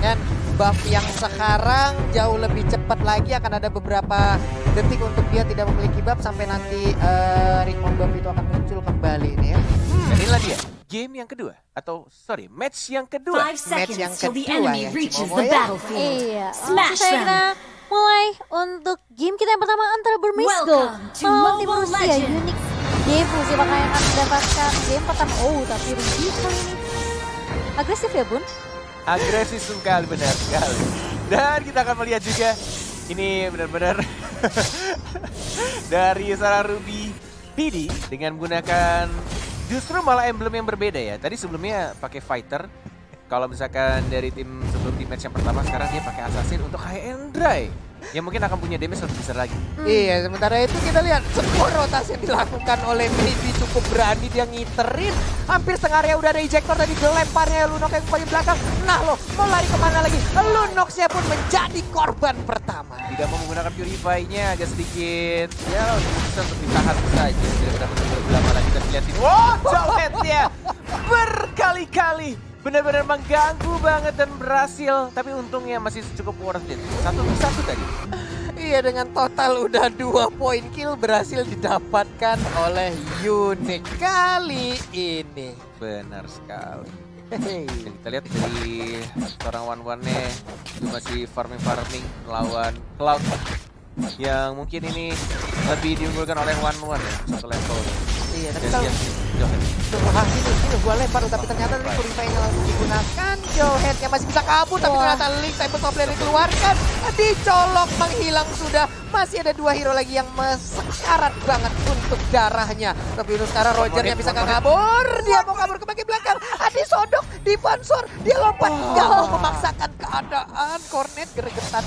dengan buff yang sekarang jauh lebih cepat lagi, akan ada beberapa detik untuk dia tidak memiliki buff sampai nanti Ritmon buff itu akan muncul kembali nih ya. Dan inilah dia game yang kedua atau sorry match yang kedua. Match yang kedua ya Cimomo ya. Iya, langsung saja kita mulai untuk game kita yang pertama antara Bermisco melawan tim Rusia. Unik game Rusia bakal akan mendapatkan game pertama. Oh, tapi Rusia kali ini agresif ya Bun? Agresif sekali, benar sekali. Dan kita akan melihat juga ini benar-benar dari seorang Ruby PD dengan menggunakan justru malah emblem yang berbeda ya. Tadi sebelumnya pakai fighter. Kalau misalkan dari tim sebelum di match yang pertama, sekarang dia pakai assassin untuk high and dry. Yang mungkin akan punya damage lebih besar lagi. Iya, sementara itu kita lihat semua rotasi yang dilakukan oleh Maybe cukup berani, dia ngiterin. Hampir setengah area udah ada ejector tadi, dilemparnya Lunox yang paling belakang. Nah loh, mau lari kemana lagi? Lunoxnya pun menjadi korban pertama. Tidak mau menggunakan Purify-nya, agak sedikit ya bisa untuk ditahan saja. Tidak dapat berlama lagi kita lihatin. Wow, Jolhead-nya berkali-kali benar-benar mengganggu banget dan berhasil. Tapi untungnya masih cukup worth it. 1-1 tadi. Iya, dengan total udah 2 poin kill berhasil didapatkan oleh Unik kali ini. Benar sekali. Dan kita lihat dari seorang one-one-nya itu masih farming melawan Cloud. Yang mungkin ini lebih diunggulkan oleh one-one ya, satu level. Iya, tapi kalau ini gua lempar tapi ternyata tadi Purify-nya langsung digunakan. Jolhead-nya masih bisa kabur tapi ternyata Link Cyber Coupler dikeluarkan. Dicolok menghilang sudah. Masih ada 2 hero lagi yang sekarat banget untuk darahnya. Tapi itu sekarang Roger-nya bisa kabur. Dia mau kabur ke bagian belakang. Adi sodok, Divansor, dia lompat. Gak mau memaksakan keadaan. Cornet gregetan.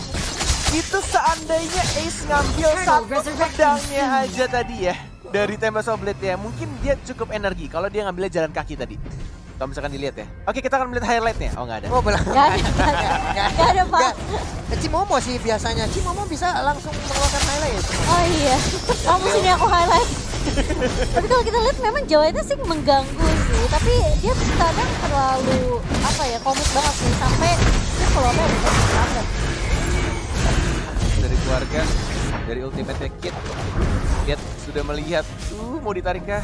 Itu seandainya Ace ngambil satu pedangnya aja tadi ya. Dari Tempest of Blade ya, mungkin dia cukup energi kalau dia ngambilnya jalan kaki tadi. Kalau misalkan dilihat ya. Oke, kita akan melihat highlightnya. Oh, nggak ada. Oh, belum. Nggak ada Pak. Cimomo sih biasanya. Cimomo bisa langsung mengeluarkan highlight ya. Oh iya, kamu sini aku highlight. Tapi kalau kita lihat memang Jolhead sih mengganggu sih. Tapi dia kadang terlalu apa ya, komit banget sih. Sampai dia keluarnya bisa selamat. Dari keluarga, dari ultimate kit. Dia sudah melihat, mau ditarik kah?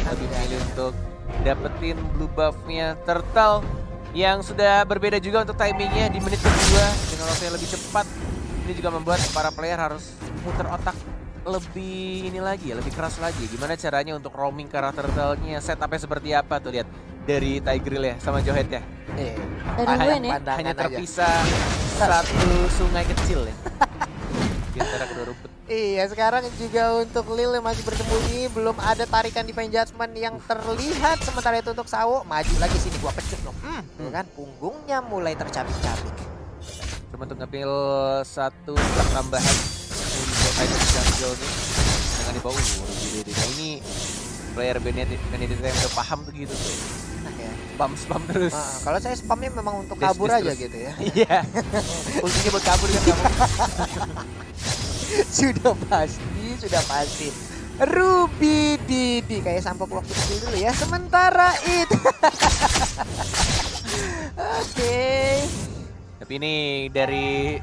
Lebih milih untuk dapetin blue buff-nya Turtle yang sudah berbeda juga untuk timingnya di menit kedua dengan waktu yang lebih cepat. Ini juga membuat para player harus muter otak lebih ini lagi, lebih keras lagi. Gimana caranya untuk roaming ke arah Turtle-nya, setupnya seperti apa tuh, lihat dari Tigreal ya sama Jolhead ya. Hanya terpisah satu sungai kecil ya. Di antara kedua rumput. Iya, sekarang juga untuk Lil yang masih bersembunyi, belum ada tarikan Divine Judgment yang terlihat. Sementara itu untuk Sawo, maju lagi sini, gua pecut dong. Tuh kan, punggungnya mulai tercabik-cabik. Cuma untuk ngambil satu tambahan untuk item jungle nih dengan di bawah. Nah ini player Benedetta yang udah paham tuh gitu tuh. Spam terus. Kalau saya spamnya memang untuk kabur aja terus. Gitu ya. Iya. Ultinya buat kabur kan kamu. Sudah pasti. Ruby Didi kayak sampok waktu kecil dulu ya. Sementara itu. Oke. Tapi ini dari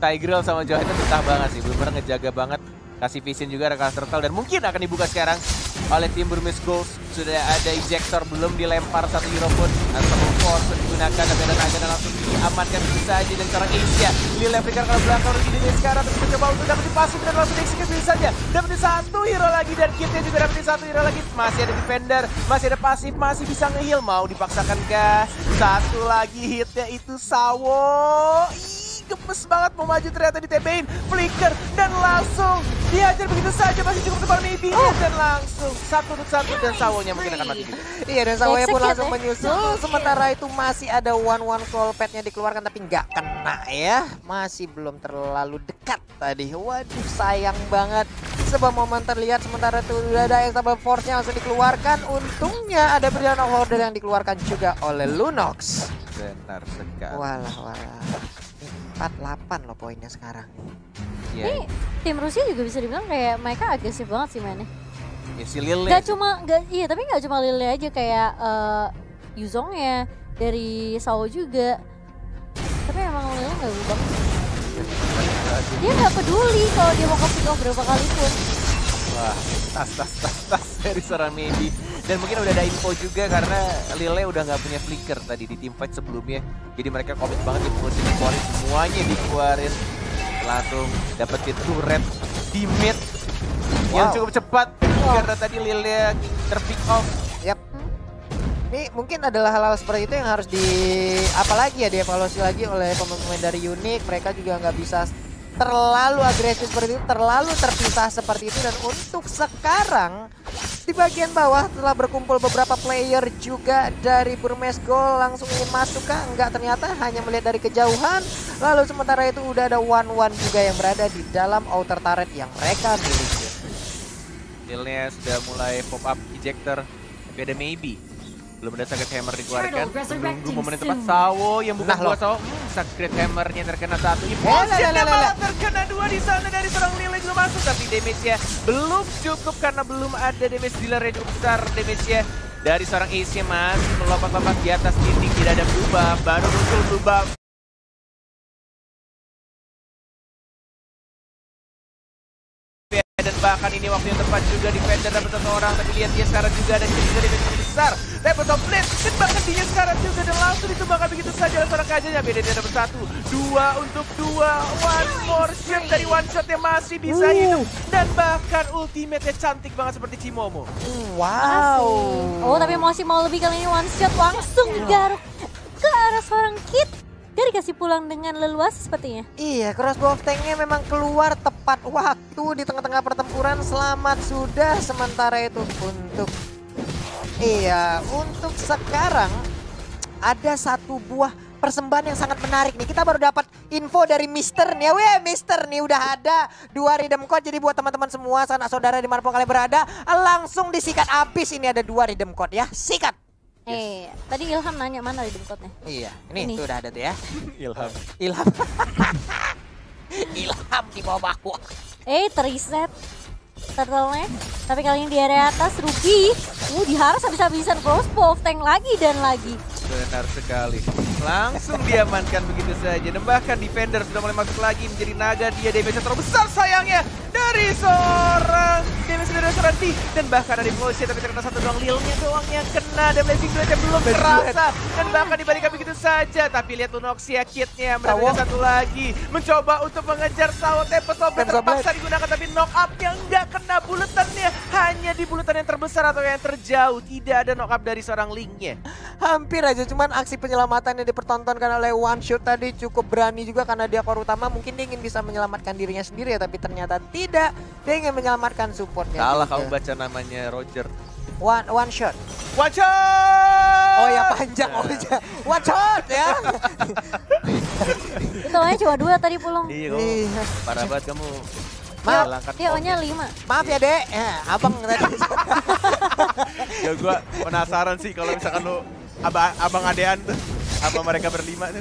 Tigreal sama Jolhead itu betah banget sih. Bener-bener ngejaga banget. Kasih vision juga ada Turtle dan mungkin akan dibuka sekarang oleh tim Bermisco. Sudah ada ejector, belum dilempar satu hero pun. Atau force digunakan tapi ada naga dan langsung diamankan begitu saja dari seorang Asia. Lil African kalau belakang begini sekarang tapi mencoba untuk dapetin pasif dan langsung dieksekusi saja. Dapetin satu hero lagi dan kitnya juga dapetin satu hero lagi. Masih ada defender, masih ada pasif, masih bisa nge-heal. Mau dipaksakan kah? Satu lagi hitnya itu Sawo. Gemes banget mau maju ternyata di TB-in. Flicker dan langsung dihajar begitu saja, masih cukup tebal maybe dan langsung 1-1 dan Sawonya mungkin akan mati juga. Iya, dan Sawonya pun langsung menyusul. Sementara itu masih ada one soul pad-nya dikeluarkan tapi nggak kena ya. Masih belum terlalu dekat tadi. Waduh, sayang banget. Sebuah momen terlihat sementara itu udah ada Extable Force-nya langsung dikeluarkan. Untungnya ada Brilliant Order yang dikeluarkan juga oleh Lunox. Benar sekali. Walah. 48 loh poinnya sekarang. Ini tim Rusia juga bisa dibilang kayak mereka agresif banget sih mainnya. Ya si Lilnya. Tapi nggak cuma Lilnya aja, kayak Yuzongnya dari Sawo juga. Tapi emang Lil nggak berubah. Dia nggak peduli kalau dia mau ke pick off berapa kali pun. Wah, tas dari seorang Maybe. Dan mungkin udah ada info juga karena Lille udah nggak punya flicker tadi di teamfight sebelumnya. Jadi mereka komit banget di posisi dikeluarin, semuanya dikeluarin. Langsung dapetin turret di mid yang cukup cepat karena tadi Lille terpick off. Yap. Ini mungkin adalah hal-hal seperti itu yang harus apalagi ya dievaluasi lagi oleh pemain-pemain dari Unique. Mereka juga nggak bisa terlalu agresif seperti itu, terlalu terpisah seperti itu. Dan untuk sekarang di bagian bawah telah berkumpul beberapa player juga dari Burmese Gold langsung ingin masuk kah? Enggak, ternyata hanya melihat dari kejauhan. Lalu sementara itu udah ada one juga yang berada di dalam outer turret yang mereka miliki. Lille sudah mulai pop up ejector, tapi ada Maybe. Belum ada Sacred Hammer dikeluarkan. Menunggu momen yang tepat. Sawo yang bukan buat Sawo. Sacred Hammernya terkena satu. Impulsifnya malah terkena dua di sana dari seorang Lille juga masuk. Tapi damage-nya belum cukup karena belum ada damage dealer yang cukup besar. Damage-nya dari seorang Ace masih melompat-lompat di atas dinding. Tidak ada berubah. Baru muncul berubah. Dan bahkan ini waktu yang tepat juga Defender dapat satu orang. Tapi lihat dia sekarang juga ada juga damage yang besar. Dapat top lane dan bahkan dia sekarang juga dan langsung ditumbangkan begitu saja oleh seorang kajanya. Beda dia dapat satu, dua untuk dua. One more shot dari one shot yang masih bisa hidup. Dan bahkan ultimate-nya cantik banget seperti Cimomo. Wow. Oh tapi masih mau lebih kali ini one shot langsung garuk ke arah seorang Kid. Dia dikasih pulang dengan leluasa sepertinya. Iya, crossbow of tank-nya memang keluar tepat waktu di tengah-tengah pertempuran. Selamat sudah sementara itu untuk... Iya, untuk sekarang ada satu buah persembahan yang sangat menarik nih. Kita baru dapat info dari Mister nih. Weh, Mister nih udah ada 2 redeem code. Jadi buat teman-teman semua, sanak saudara dimanapun kalian berada, langsung disikat abis. Ini ada 2 redeem code ya, sikat. Tadi Ilham nanya mana redeem code-nya? Iya, ini tuh udah ada tuh ya. Ilham. Ilham di bawah baku. Terreset turtle-nya. Tapi kali ini di area atas Ruby diharas habis-habisan crossbow of tank lagi dan lagi. Benar sekali. Langsung diamankan begitu saja. Dan bahkan Defender sudah mulai masuk lagi menjadi naga. Dia damage terbesar sayangnya dari seorang D. Dan bahkan ada Impulsion tapi terkena satu doang. Lilnya doang yang kena. Dan Blazing Blade belum terasa. Dan bahkan dibalikan begitu saja. Tapi lihat Lunoxia kitnya mendapatkan satu lagi. Mencoba untuk mengejar Sawo. Tempest of Blade terpaksa digunakan. Tapi knock up-nya nggak kena buletannya. Hanya di buletan yang terbesar atau yang terjauh. Tidak ada knock up dari seorang Link-nya. Hampir aja, cuman aksi penyelamatan yang dipertontonkan oleh One Shot tadi cukup berani juga karena dia core utama. Mungkin dia ingin bisa menyelamatkan dirinya sendiri ya, tapi ternyata tidak. Dia ingin menyelamatkan supportnya. Salah kamu baca namanya Roger. One Shot. One Shot! Oh ya panjang, One Shot ya. Itu aja cuma 2 tadi pulang. Iya, parah banget kamu. Maaf, dia O-nya 5. Maaf ya Dek, abang tadi. Ya gua penasaran sih kalau misalkan lu abang adean tuh, apa mereka berlima tuh.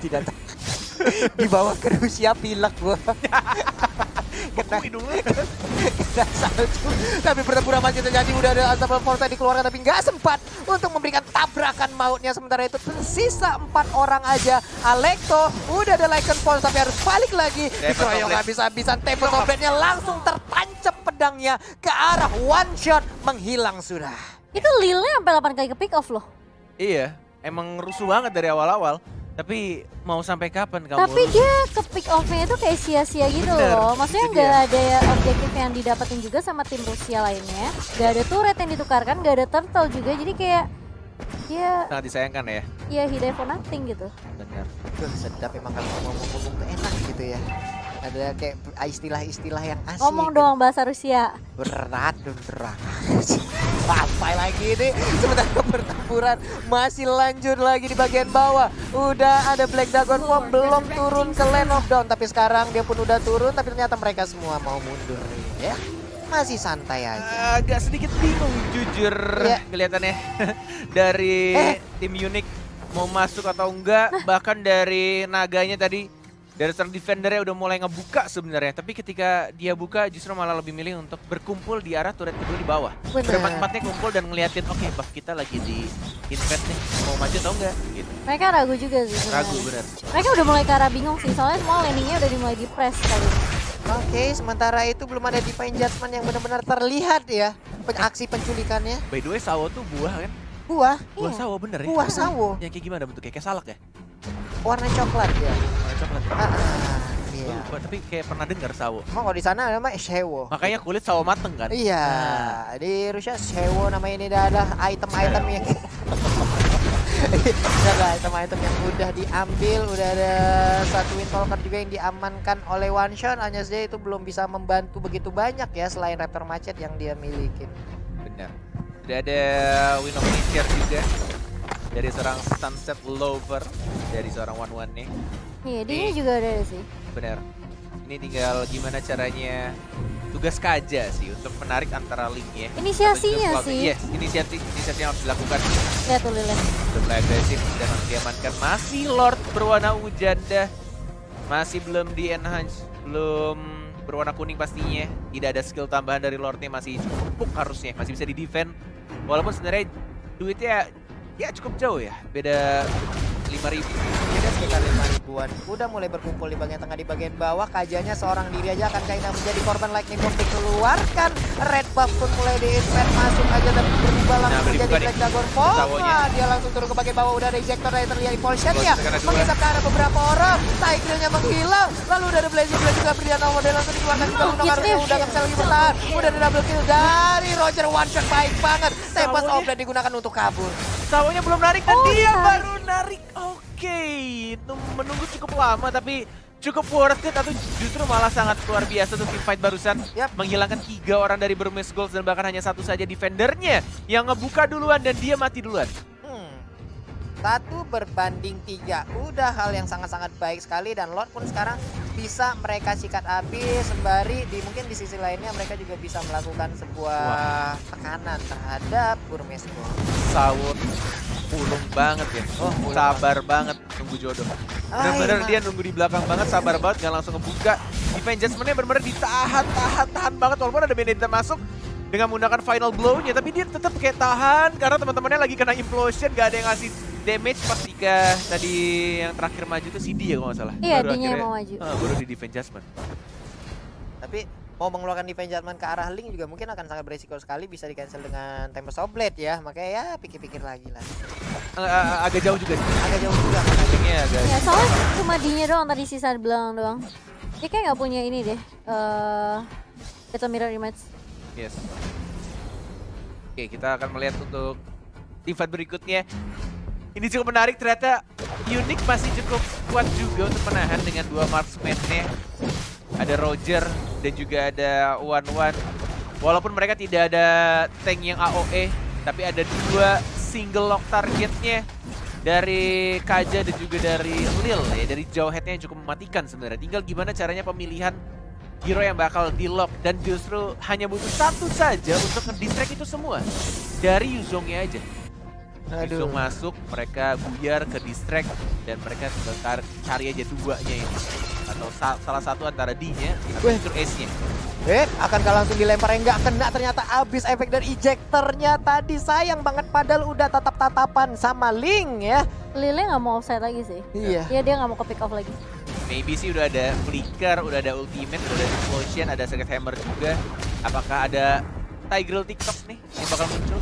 Tidak tahu. Di bawah ke Rusia pilek gua. Kena salju. Tapi pertempuran masih terjadi. Udah ada Unstoppable Force dikeluarkan tapi nggak sempat untuk memberikan tabrakan mautnya. Sementara itu tersisa 4 orang aja. Alekto udah ada Lycan Force tapi harus balik lagi. Dikeroyok habis-habisan. Tempest of Blade-nya langsung tertancap pedangnya ke arah One Shot. Menghilang sudah. Itu Lille sampai 8 kali ke pick off loh. Iya, emang rusuh banget dari awal-awal. Tapi mau sampai kapan kamu Tapi dia ke pick off-nya itu kayak sia-sia gitu loh. Maksudnya nggak ada objektif yang didapetin juga sama tim Rusia lainnya. Nggak ada turret yang ditukarkan, nggak ada turtle juga. Jadi kayak dia sangat disayangkan ya. Iya, he died for nothing gitu. Benar. Sedap emang kalau ngomong-ngomong tuh enak gitu ya. Ada kayak istilah-istilah yang asik. Ngomong doang bahasa Rusia. Berat dan terang. Sampai lagi nih, sementara pertempuran masih lanjut lagi di bagian bawah. Udah ada Black Dragon Form belum turun ke Land of Dawn, tapi sekarang dia pun udah turun, tapi ternyata mereka semua mau mundur nih ya. Masih santai aja. Agak sedikit bingung jujur kelihatannya dari tim Unique mau masuk atau enggak. Bahkan dari naganya tadi dari seorang defendernya udah mulai ngebuka sebenarnya, tapi ketika dia buka justru malah lebih milih untuk berkumpul di arah turret kedua di bawah. Berempat-empatnya kumpul dan ngeliatin, oke, buff kita lagi di invade nih, mau maju atau enggak gitu. Mereka ragu juga sih sebenarnya. Ragu bener. Mereka udah mulai ke arah bingung sih, soalnya semua landingnya udah dimulai di press kali ini. Oke, sementara itu belum ada Divine Judgment yang benar-benar terlihat ya aksi penculikannya. By the way, sawo tuh buah kan? Buah, Buah sawo bener ya? buah sawo, Yang kayak gimana bentuknya? Kayak salak ya? warna coklat ya. Warna coklat. Iya. Lupa, tapi kayak pernah dengar sawo. Emang kalau di sana namanya shewo. Makanya kulit sawo mateng kan? Iya, di Rusia shewo nama ini adalah item-item yang adalah item-item yang udah diambil, udah ada satu Windwalker juga yang diamankan oleh One Shot. Hanya saja itu belum bisa membantu begitu banyak ya selain Raptor Macet yang dia miliki. Benar. Sudah ada Win of Nature juga dari seorang Sunset Lover, dari seorang One nih. Iya, dia juga ada sih. Benar. Ini tinggal gimana caranya, tugas Kaja sih untuk menarik antara link ya. Inisiasinya sih. Yes, inisiasi yang harus dilakukan. Lihat tuh Lilith. Sudah mulai agresif dan harus diamankan. Masih Lord berwarna hujan dah. Masih belum di enhance, belum berwarna kuning pastinya. Tidak ada skill tambahan dari Lordnya, masih cukup empuk harusnya, masih bisa di defend. Walaupun sebenarnya duitnya ya cukup jauh ya, beda 5.000. Beda sekitar 5.000-an. Udah mulai berkumpul di bagian tengah, di bagian bawah. Kajanya seorang diri aja akan kayaknya menjadi korban lightning bomb dikeluarkan. Red buff pun mulai di-invade, masuk aja dan berubah langsung menjadi Black Dragon Form. Dia langsung turun ke bagian bawah, udah ada ejector dari terlihat impulsionnya. Menghisap ke arah beberapa orang, Tigrealnya menghilang. Lalu udah ada Blazing Blade juga, Brianna model langsung dikeluarkan juga. Udah harusnya udah gak bisa lagi bertahan. Udah ada double kill dari Roger, one shot baik banget. Tempest Oblate digunakan untuk kabur. Sawonya belum narik dan dia baru narik. Oke, menunggu cukup lama tapi cukup worth it atau justru malah sangat luar biasa untuk teamfight barusan. Menghilangkan 3 orang dari Burmese Goals dan bahkan hanya satu saja defendernya yang ngebuka duluan dan dia mati duluan. 1 berbanding 3, udah hal yang sangat-sangat baik sekali dan Lord pun sekarang bisa mereka sikat habis sembari mungkin di sisi lainnya mereka juga bisa melakukan sebuah tekanan terhadap Burmese Goals. Sawon pulung banget ya, sabar banget nunggu jodoh. Bener-bener dia nunggu di belakang banget, sabar banget, gak langsung ngebuka. Defense Judgment-nya bener-bener ditahan banget walaupun ada Benedetta masuk dengan menggunakan final blow-nya, tapi dia tetap kayak tahan karena teman-temannya lagi kena implosion, gak ada yang ngasih damage pas Tika tadi yang terakhir maju itu CD ya kalau nggak salah. Iya, dia yang mau maju. Baru di Defense Judgment. Tapi mau mengeluarkan Defense Judgment ke arah link juga mungkin akan sangat beresiko sekali, bisa di cancel dengan Tempest Oblate ya, makanya ya pikir-pikir lagi lah. Agak jauh juga sih. Agak jauh juga makanya agak. Ya soalnya cuma dinya doang tadi sisa belakang doang. Dia kayak nggak punya ini deh, Battle Mirror Image. Yes. Oke, kita akan melihat untuk teamfight berikutnya. Ini cukup menarik, ternyata Unique masih cukup kuat juga untuk menahan dengan 2 marksman-nya. Ada Roger dan juga ada One. Walaupun mereka tidak ada tank yang AOE, tapi ada 2 single lock targetnya dari Kaja dan juga dari Lil ya, dari jauh headnya yang cukup mematikan sebenarnya. Tinggal gimana caranya pemilihan hero yang bakal di lock dan justru hanya butuh satu saja untuk nge-distract itu semua dari Yuzongnya aja. Yuzong masuk, mereka buyar ke distract dan mereka tinggal cari aja 2-nya ini. Atau salah satu antara D-nya atau justru Ace-nya. Akankah langsung dilempar yang nggak kena, ternyata habis efek dari ejectornya tadi. Sayang banget padahal udah tatap-tatapan sama Link ya. Lilnya nggak mau offside lagi sih. Iya. Dia nggak mau ke pick off lagi. Maybe sih udah ada flicker, udah ada ultimate, udah ada explosion, ada secret hammer juga. Apakah ada Tigreal TikTok nih yang bakal muncul?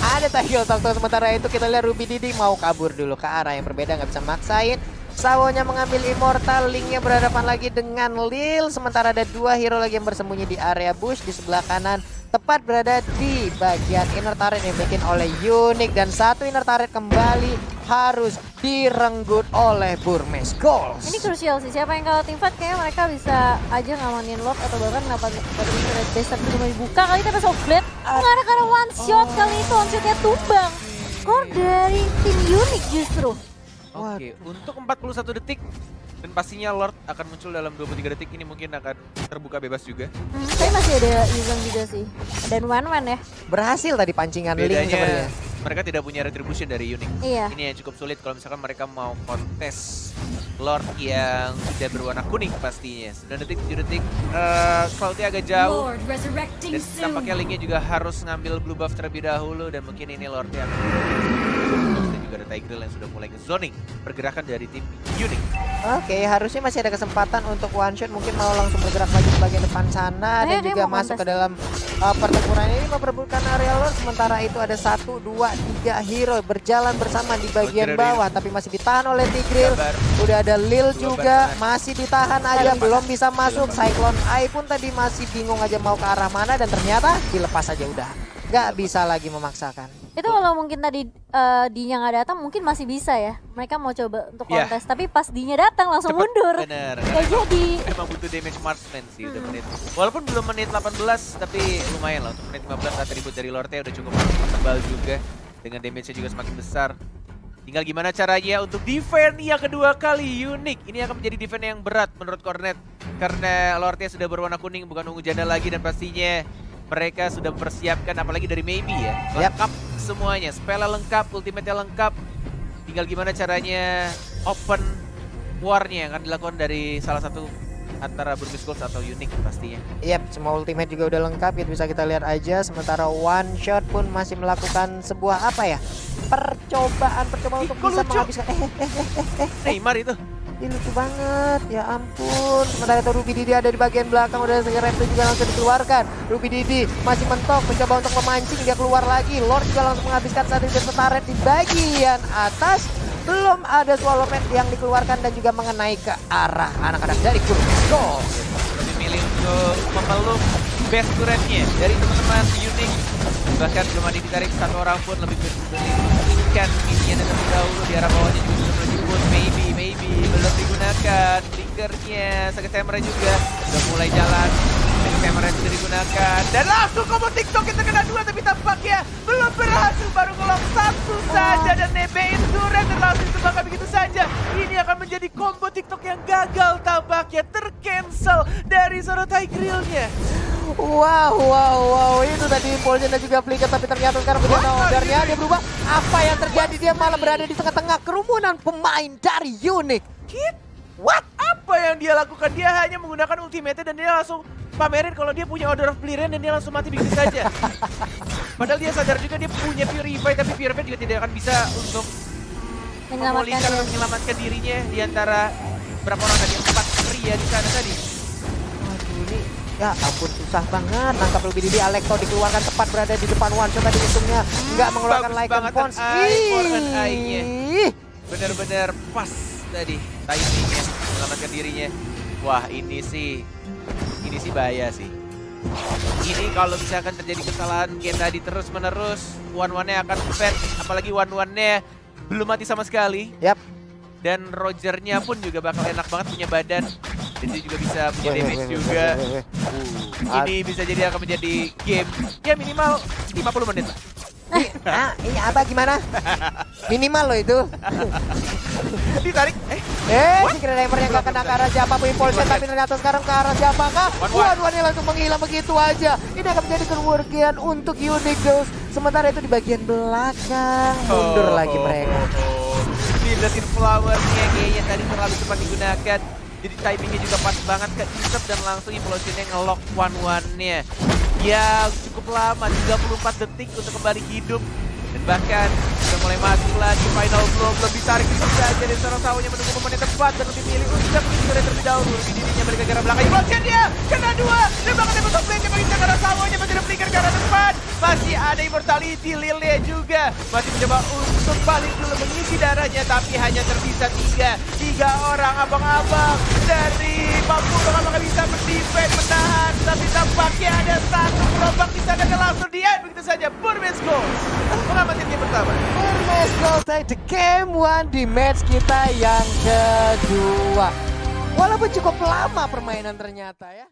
Ada Tigreal TikTok, sementara itu kita lihat Ruby Didi mau kabur dulu ke arah yang berbeda, nggak bisa maksain. Sawonya mengambil Immortal, Linknya berhadapan lagi dengan Lil. Sementara ada 2 hero lagi yang bersembunyi di area bush di sebelah kanan. Tepat berada di bagian inner turret yang dibikin oleh Unique. Dan 1 inner turret kembali harus direnggut oleh Burmese Goals. Ini krusial sih, siapa yang kalah teamfight kayaknya mereka bisa aja ngamanin lock atau bahkan dapat red base tapi cuma dibuka kali Tempest Oblate. Mengarah karena one shot kali itu, one shotnya tumbang. Skor dari tim Unique justru. Oke, untuk 41 detik dan pastinya Lord akan muncul dalam 23 detik ini mungkin akan terbuka bebas juga. Saya masih ada Yuzong juga sih. Dan One ya. Berhasil tadi pancingan Link sebenarnya. mereka tidak punya retribution dari Unique. Iya. Ini yang cukup sulit kalau misalkan mereka mau kontes Lord yang sudah berwarna kuning pastinya. 9 detik, 7 detik, Cloud-nya agak jauh. Dan tampaknya Link-nya juga harus ngambil blue buff terlebih dahulu. Dan mungkin ini Lord-nya akan dan juga ada Tigreal yang sudah mulai ke-zoning pergerakan dari tim Unique. Oke, harusnya masih ada kesempatan untuk one shot. Mungkin mau langsung bergerak lagi ke bagian depan sana dan juga masuk ke dalam pertempuran ini memperebutkan area Lord. Sementara itu ada 1, 2, 3 hero berjalan bersama di bagian bawah, tapi masih ditahan oleh Tigreal. Udah ada Lil juga masih ditahan aja, belum bisa masuk. Cyclone Eye pun tadi masih bingung aja mau ke arah mana dan ternyata dilepas aja udah. Gak bisa lagi memaksakan. Itu kalau mungkin tadi D-nya nggak datang mungkin masih bisa ya. Mereka mau coba untuk kontes, tapi pas D-nya datang langsung mundur. Bener. Gak jadi. Emang butuh damage marksman sih udah menit. Walaupun belum menit 18, tapi lumayan lah untuk menit 15 atribut dari Lorde udah cukup tebal juga. Dengan damage-nya juga semakin besar. Tinggal gimana caranya untuk defend yang kedua kali Unique. Ini akan menjadi defend yang berat menurut Cornet. Karena Lorde sudah berwarna kuning, bukan ungu janda lagi, dan pastinya mereka sudah mempersiapkan, apalagi dari Maybe ya. Lengkap semuanya, spellnya lengkap, ultimate-nya lengkap. Tinggal gimana caranya open war-nya yang akan dilakukan dari salah satu antara Burmese Goals atau Unique pastinya. Semua ultimate juga udah lengkap, itu bisa kita lihat aja. Sementara one shot pun masih melakukan sebuah apa ya? Percobaan untuk bisa menghabiskan. Neymar itu. Ini lucu banget, ya ampun. Sementara itu Ruby Didi ada di bagian belakang, udah segera itu juga langsung dikeluarkan. Ruby Didi masih mentok, mencoba untuk memancing, dia keluar lagi. Lord juga langsung menghabiskan satu turret di bagian atas. Belum ada swallow pet yang dikeluarkan dan juga mengenai ke arah anak-anak dari Burmese Goals. Lebih milih untuk memeluk best turretnya dari teman-teman Unique. Bahkan belum ada ditarik satu orang pun, lebih berikan minion terlebih dahulu di arah bawahnya juga sudah menyebut Maybe belum digunakan. Blinkernya, Sagetemra juga sudah mulai jalan. Sagetemra sudah digunakan dan langsung combo TikTok kita kena 2, tapi tampaknya belum berhasil, baru ngelong 1 saja dan nebein turret dan langsung ditembakkan begitu saja. Ini akan menjadi combo TikTok yang gagal, tampaknya tercancel dari seorang Tigreal-nya. Wow, itu tadi impulsnya dan juga flicker, tapi ternyata sekarang begitu ordernya dia berubah. Apa yang terjadi? Dia malah berada di tengah-tengah kerumunan pemain dari Unique. What? Apa yang dia lakukan? Dia hanya menggunakan ultimate dan dia langsung pamerin kalau dia punya Order of Clearance dan dia langsung mati begitu saja. Padahal dia sadar juga dia punya Purify, tapi Purify juga tidak akan bisa untuk menyelamatkan dirinya di antara berapa orang tadi, 4 pria di sana tadi. Waduh, ini ya ampun susah banget. Nangkap Ruby Didi, Alekto dikeluarkan tepat berada di depan one shot tadi, untungnya nggak mengeluarkan Lycan Pons. Bener-bener pas tadi timingnya menyelamatkan dirinya. Wah, ini sih bahaya sih. Ini kalau misalkan terjadi kesalahan kayak tadi terus-menerus, one-one-nya akan fed, apalagi one-one-nya belum mati sama sekali. Dan Rogernya pun juga bakal enak banget punya badan. Dan dia juga bisa punya damage juga. Ini bisa jadi akan menjadi game ya minimal 50 menit lah. Ini apa gimana? Minimal loh itu. Ditarik. Si Kramer yang gak kena ke arah siapa pun impulsnya, tapi ternyata sekarang ke arah siapa kah? One-one-nya langsung menghilang begitu aja. Ini akan menjadi kerugian untuk Unique Goals. Sementara itu di bagian belakang mundur lagi mereka. Dilihatin flower-nya kayaknya tadi terlalu cepat digunakan. Jadi timingnya juga pas banget ke intercept dan langsung impulsionnya nge-lock one-one-nya. Ya cukup lama, 34 detik untuk kembali hidup. Dan bahkan sudah mulai mati lagi, final blow belum ditarik bisa saja dari seorang sawahnya menunggu momen yang tepat dan lebih milih untuk mengincar terlebih dahulu. Lebih dirinya balik ke arah belakang, impulsion dia kena 2. Dan bahkan dia top lane mengincar ke arah sawahnya, masih ada flicker ke arah depan. Masih ada immortality, Lilnya juga masih mencoba untuk balik dulu mengisi darahnya, tapi hanya tersisa 3 orang abang-abang dari Papua bakal bisa berdefend menahan, tapi tampaknya ada satu gerobak di sana dan langsung di-end begitu saja. Burmese Goals mengamati game pertama. Burmese Goals di game 1 di match kita yang kedua. Walaupun cukup lama permainan ternyata ya.